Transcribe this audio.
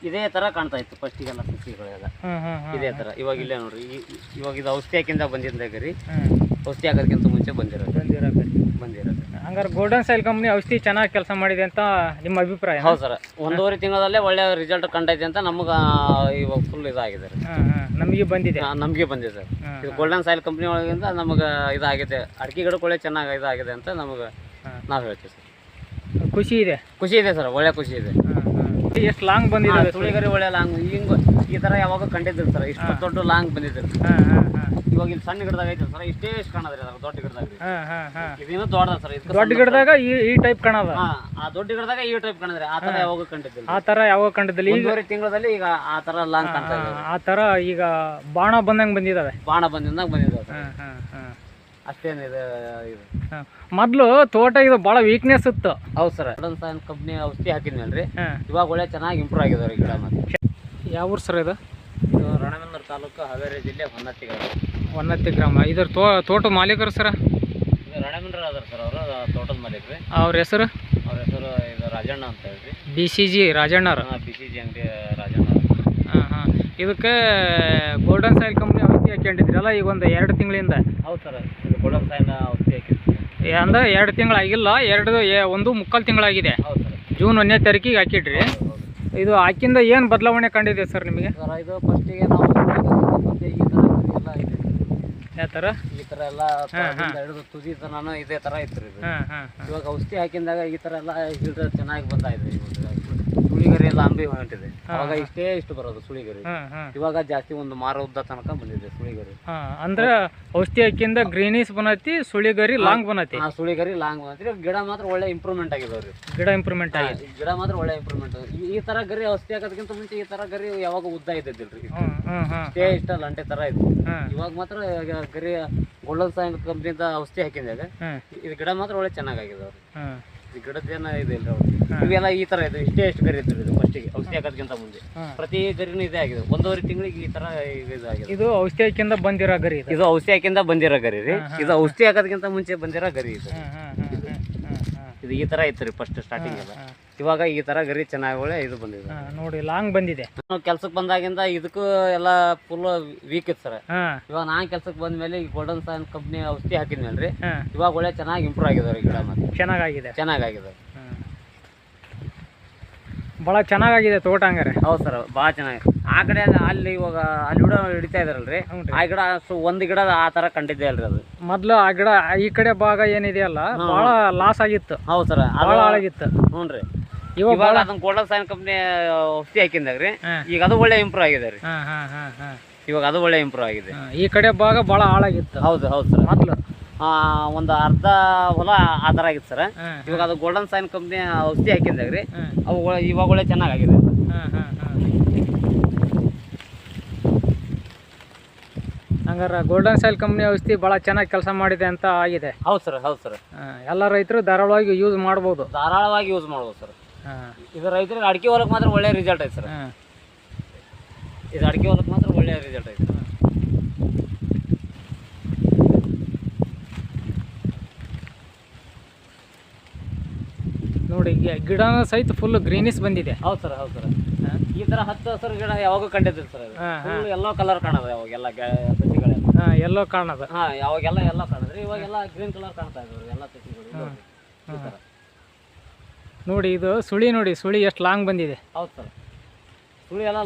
ಇದೇ ತರ ಕಾಣ್ತಾ ಇತ್ತು ಫಸ್ಟಿಗೆಲ್ಲ ಸಸಿಗಳೆಲ್ಲ ಇದೇ ತರ. ಇವಾಗ ಇಲ್ಲೇ ನೋಡ್ರಿ, ಇವಾಗ ಇದು ಔಷಧಿ ಹಾಕಿಂದ ಬಂದಿದ್ದ ಗರಿ, ಔಷಧಿ ಹಾಕೋದಕ್ಕಿಂತ ಮುಂಚೆ ಬಂದಿರೋದು. ಹಂಗಾರೆ ಗೋಲ್ಡನ್ ಸಾಯಿಲ್ ಕಂಪ್ನಿ ಔಷಧಿ ಚೆನ್ನಾಗಿ ಕೆಲಸ ಮಾಡಿದೆ ಅಂತ ನಿಮ್ಮ ಅಭಿಪ್ರಾಯ? ಹೌದು ಸರ್, 1.5 ತಿಂಗಳಲ್ಲೇ ಒಳ್ಳೆ ರಿಸಲ್ಟ್ ಕಂಡೈತೆ ಅಂತ ನಮ್ಗೆ ಇವಾಗ ಫುಲ್ ಇದಾಗಿದೆ. ನಮಗೆ ಬಂದಿದೆ ಸರ್. ಇದು ಗೋಲ್ಡನ್ ಸಾಯಿಲ್ ಕಂಪ್ನಿ ಒಳಗಿಂದ ನಮಗೆ ಇದಾಗಿದೆ, ಅಡಿಕೆ ಗಿಡಕ್ಕೆ ಒಳ್ಳೆ ಚೆನ್ನಾಗಿ ಇದಾಗಿದೆ ಅಂತ ನಮಗೆ ನಾವು ಹೇಳ್ತೀವಿ ಸರ್. ಖುಷಿ ಇದೆ ಸರ್, ಒಳ್ಳೆ ಖುಷಿ ಇದೆ. ಎಷ್ಟು ಲಾಂಗ್ ಬಂದಿದೆ ಸುಳಿಗರಿ, ಒಳ್ಳೆ ಲಾಂಗ್ ಹಿಂಗೆ ಈ ಥರ ಯಾವಾಗ ಕಂಡಿದ್ರು ಸರ್, ಇಷ್ಟು ದೊಡ್ಡ ಲಾಂಗ್ ಬಂದಿದ್ರು. ಇವಾಗ ಇಲ್ಲಿ ಸಣ್ಣ ಗಿಡದಾಗ ಐತೆ ಸರ್, ಇಷ್ಟೇ ಕಾಣದ್ರಿ ಅದ್ರ ದೊಡ್ಡ ಗಿಡದಾಗ. ಇದೇನು ದೊಡ್ಡದ ಸರ್, ದೊಡ್ಡ ಗಿಡದಾಗ ಈ ಟೈಪ್ ಕಾಣದ, ಆ ದೊಡ್ಡ ಗಿಡದಾಗ ಈ ಟೈಪ್ ಕಾಣದ್ರಿ. ಆ ಥರ ಯಾವಾಗ ಕಂಡಿದ್ದಿಲ್ಲ, ಆ ಥರ ಯಾವಾಗ ಕಂಡಿದ್ದಿಲ್ಲ. 1.5 ತಿಂಗಳಲ್ಲಿ ಈಗ ಆ ಥರ ಲಾಂಗ್ ಕಾಣ್ತಾ ಇದೆ. ಆ ಥರ ಈಗ ಬಾಣ ಬಂದಂಗೆ ಬಂದಿದ್ದಾವೆ, ಬಂದಿದ್ದಾವೆ. ಅಷ್ಟೇನಿದೆ. ಮೊದ್ಲು ತೋಟ ಇದು ಭಾಳ ವೀಕ್ನೆಸ್ ಇತ್ತು. ಹೌದು ಸರ್, ಗೋಲ್ಡನ್ ಸಾಯಿಲ್ ಕಂಪ್ನಿ ಔಷಧಿ ಹಾಕಿದ್ಮೇಲೆ ಇವಾಗ ಒಳ್ಳೆ ಚೆನ್ನಾಗಿ ಇಂಪ್ರೂವ್ ಆಗಿದಾವೆ ಗಿಡ. ಮತ್ತೆ ಯಾವ ಊರು ಸರ್ ಇದು? ರಾಣೆಬೆನ್ನೂರು ತಾಲೂಕು, ಹಾವೇರಿ ಜಿಲ್ಲೆ, ಹೊನ್ನತ್ತಿ ಗ್ರಾಮ. ಇದ್ರ ತೋಟದ ಮಾಲೀಕರು ಸರ್? ಇದು ರಾಣೆಬೆನ್ನೂರು ಅದಾರ ಸರ್, ಅವರು ತೋಟದ ಮಾಲೀಕರು. ಅವ್ರ ಹೆಸರು? ಇದು ರಾಜಣ್ಣ ಅಂತ ಹೇಳ್ರಿ, BCG ರಾಜಣ್ಣವ್ರು. BCG ಅಂಗಡಿ ರಾಜಣ್ಣ. ಇದಕ್ಕೆ ಗೋಲ್ಡನ್ ಸಾಯಿಲ್ ಕಂಪ್ನಿ ಔಷಧಿ ಹಾಕೊಂಡಿದ್ರಲ್ಲ ಈಗ ಒಂದು 2 ತಿಂಗಳಿಂದ? ಹೌದು ಸರ್, ಇದು ಗೋಲ್ಡನ್ ಸಾಯಿಲ್ ಔಷಧಿ ಹಾಕಿದ್ವಿ ಅಂದ್ರೆ 2 ತಿಂಗಳಾಗಿಲ್ಲ, 1.25 ತಿಂಗಳಾಗಿದೆ. ಹೌದು ಸರ್, ಜೂನ್ 1ನೇ ತಾರೀಕಿಗೆ ಹಾಕಿಡ್ರಿ. ಇದು ಹಾಕಿಂದ ಏನು ಬದಲಾವಣೆ ಕಂಡಿದೆ ಸರ್ ನಿಮಗೆ? ಇದು ಫಸ್ಟಿಗೆ ನಾವು ಈ ಥರ ಎಲ್ಲ ಇದೆ. ಯಾವ ಥರ? ಈ ಥರ ಎಲ್ಲ ಹಿಡಿದು ತುದಿ ತನೂ ಇದೇ ಥರ ಇತ್ತು ರೀ. ಇವಾಗ ಔಷಧಿ ಹಾಕಿದಾಗ ಈ ಥರ ಎಲ್ಲ ಹಿಡಿದು ಚೆನ್ನಾಗಿ ಬಂದಾಯ್ತು. ಸುಳಿಗರಿ ಎಲ್ಲ ಅಂಬಿ ಹೊಂಟಿದೆ. ಅವಾಗ ಇಷ್ಟು ಬರೋದು ಸುಳಿಗರಿ, ಇವಾಗ ಜಾಸ್ತಿ ಒಂದು ಮಾರ ಉದ್ದ ತನಕ ಬಂದಿದೆ ಸುಳಿಗರಿ. ಅಂದ್ರೆ ಔಷಧಿ ಹಾಕಿಂದ ಗ್ರೀನಿಸ್ ಬಂದೈತಿ, ಸುಳಿಗರಿ ಲಾಂಗ್ ಬಂದೈತಿ. ಸುಳಿಗರಿ ಲಾಂಗ್ ಬಂದೈತಿ. ಗಿಡ ಮಾತ್ರ ಒಳ್ಳೆ ಇಂಪ್ರೂವ್ಮೆಂಟ್ ಆಗಿದಾವ್ರಿ. ಗಿಡ ಇಂಪ್ರೂವ್ಮೆಂಟ್ ಆಗಿದೆ, ಗಿಡ ಮಾತ್ರ ಒಳ್ಳೆ ಇಂಪ್ರೂವ್ಮೆಂಟ್. ಈ ತರ ಗರಿ ಔಷಧಿ ಹಾಕೋದಕ್ಕಿಂತ ಮುಂಚೆ ಈ ತರ ಗರಿ ಯಾವಾಗ ಉದ್ದ ಇದ್ದಿದ್ದಿಲ್ರಿ, ಇಷ್ಟ ಲಂಟೆ ತರ ಇತ್ತು. ಇವಾಗ ಮಾತ್ರ ಗರಿ ಗೋಲ್ಡನ್ ಸಾಯಿಲ್ ಕಂಪ್ನಿಯಿಂದ ಔಷಧಿ ಹಾಕಿದಾಗ ಇದು ಗಿಡ ಮಾತ್ರ ಒಳ್ಳೆ ಚೆನ್ನಾಗಿದಾವ್ರಿ. ಈ ಗಿಡದ್ದೇನ ಇದೆ ಇಲ್ರಿ, ಇವೆಲ್ಲ ಈ ತರ ಇದೆ. ಇಷ್ಟು ಗರಿ ಇತ್ತು ಇದು ಫಸ್ಟಿಗೆ ಔಷಧಿ ಹಾಕೋದಕ್ಕಿಂತ ಮುಂಚೆ. ಪ್ರತಿ ಗರಿನೂ ಇದೇ ಆಗಿದೆ. 1.5 ತಿಂಗಳಿಗೆ ಈ ತರ ಇದಾಗಿದೆ. ಇದು ಔಷಧಿ ಹಾಕಿಂದ ಬಂದಿರೋ ಗರಿ, ಇದು ಔಷಧಿ ಹಾಕಿಂದ ಬಂದಿರೋ ಗರಿ ರೀ. ಇದು ಔಷಧಿ ಹಾಕೋದಕ್ಕಿಂತ ಮುಂಚೆ ಬಂದಿರೋ ಗರಿ ಇದು. ಇದು ಈ ತರ ಇತ್ತು ರೀ ಫಸ್ಟ್ ಸ್ಟಾರ್ಟಿಂಗ್ ಎಲ್ಲ. ಇವಾಗ ಈ ತರ ಗರಿ ಚೆನ್ನಾಗಿ ಒಳ್ಳೆ ಇದು ಬಂದಿದೆ ನೋಡಿ, ಲಾಂಗ್ ಬಂದಿದೆ. ನಾವು ಕೆಲ್ಸಕ್ಕೆ ಬಂದಾಗಿಂದ ಇದಕ್ಕೂ ಎಲ್ಲ ಫುಲ್ ವೀಕ್ ಇತ್ತು ಸರ್. ಇವಾಗ ನಾನ್ ಕೆಲ್ಸಕ್ಕೆ ಬಂದ್ಮೇಲೆ ಈ ಗೋಲ್ಡನ್ ಸಾಯಿಲ್ ಕಂಪ್ನಿ ಔಷಧಿ ಹಾಕಿದ್ಮೇಲೆ ಇವಾಗ ಒಳ್ಳೆ ಚೆನ್ನಾಗಿ ಇಂಪ್ರೂವ್ ಆಗಿದಾವ್ರಿ ಗಿಡ. ಮತ್ತೆ ಚೆನ್ನಾಗಿದೆ, ಭಾಳ ಚೆನ್ನಾಗಿದೆ ತೋಟ ಹಂಗಾರೆ. ಹೌದು ಸರ್, ಭಾಳ ಚೆನ್ನಾಗಿ. ಆ ಕಡೆ ಅಲ್ಲಿ ಇವಾಗ ಅಲ್ಲಿ ಗಿಡ ಹಿಡಿತಾ ಇದಾರಲ್ರಿ, ಆ ಗಿಡ ಒಂದು ಗಿಡ ಆ ತರ ಕಂಡಿದ್ದೆ ಅಲ್ರಿ. ಅದು ಮೊದ್ಲು ಆ ಗಿಡ ಈ ಕಡೆ ಭಾಗ ಏನಿದೆಯಲ್ಲ ಭಾಳ ಲಾಸ್ ಆಗಿತ್ತು. ಹೌದು ಸರ್, ಭಾಳ ಹಾಳಾಗಿತ್ತು. ಹ್ಞೂ ರೀ. ಇವಾಗ ಅದನ್ನ ಗೋಲ್ಡನ್ ಸಾಯಿಲ್ ಕಂಪ್ನಿ ಔಷಧಿ ಹಾಕಿದಾಗ್ರಿ ಈಗ ಅದು ಒಳ್ಳೆ ಇಂಪ್ರೂವ್ ಆಗಿದೆ ರೀ. ಇವಾಗ ಅದು ಒಳ್ಳೆ ಇಂಪ್ರೂವ್ ಆಗಿದೆ. ಈ ಕಡೆ ಭಾಗ ಭಾಳ ಹಾಳಾಗಿತ್ತು. ಹೌದು ಸರ್, ಮೊದ್ಲು ಒಂದು ಅರ್ಧ ಹೊಲ ಆ ಥರ ಆಗಿತ್ತು ಸರ್. ಇವಾಗ ಅದು ಗೋಲ್ಡನ್ ಸಾಯಿಲ್ ಕಂಪ್ನಿ ಔಷಧಿ ಹಾಕಿದಾಗ್ರಿ ಅವು ಇವಾಗ ಒಳ್ಳೆ ಚೆನ್ನಾಗಿದೆ. ಹಂಗಾರೆ ಗೋಲ್ಡನ್ ಸಾಯಿಲ್ ಕಂಪ್ನಿ ಔಷಧಿ ಭಾಳ ಚೆನ್ನಾಗಿ ಕೆಲಸ ಮಾಡಿದೆ ಅಂತ ಆಗಿದೆ. ಹೌದು ಸರ್. ಎಲ್ಲ ರೈತರು ಧಾರಾಳವಾಗಿ ಯೂಸ್ ಮಾಡ್ಬೋದು. ಸರ್. ಇದು ರೈತರಿಗೆ ಅಡಿಕೆ ಹೊಲಕ್ಕೆ ಮಾತ್ರ ಒಳ್ಳೆ ರಿಸಲ್ಟ್ ಐತೆ ಸರ್. ಇದು ಅಡಿಕೆ ಹೊಲಕ್ಕೆ ಮಾತ್ರ ಒಳ್ಳೆ ರಿಸಲ್ಟ್ ಐತೆ. ನೋಡಿ, ಗಿಡನ ಸಹಿತ ಫುಲ್ ಗ್ರೀನಿಸ್ ಬಂದಿದೆ. ಹೌದು ಸರ್. ಈ ತರ 10 ಹಸಿರು ಗಿಡ ಯಾವಾಗ ಕಂಡಿದ್ರಿ ಸರ್. ಫುಲ್ ಎಲ್ಲೋ ಕಲರ್ ಕಾಣದ ಯಾವಾಗೆಲ್ಲ ಸಸಿಗಳೆಲ್ಲ. ಎಲ್ಲೋ ಕಾಣದ. ಯಾವಾಗೆಲ್ಲ ಎಲ್ಲೋ ಕಾಣದ್ರಿ, ಇವಾಗೆಲ್ಲ ಗ್ರೀನ್ ಕಲರ್ ಕಾಣ್ತಾ ಇದ್ರಿ ಎಲ್ಲ ಸಸಿಗಳು. ನೋಡಿ, ಇದು ಸುಳಿ ಎಷ್ಟು ಲಾಂಗ್ ಬಂದಿದೆ. ಹೌದು ಸರ್, ಸುಳಿ ಎಲ್ಲ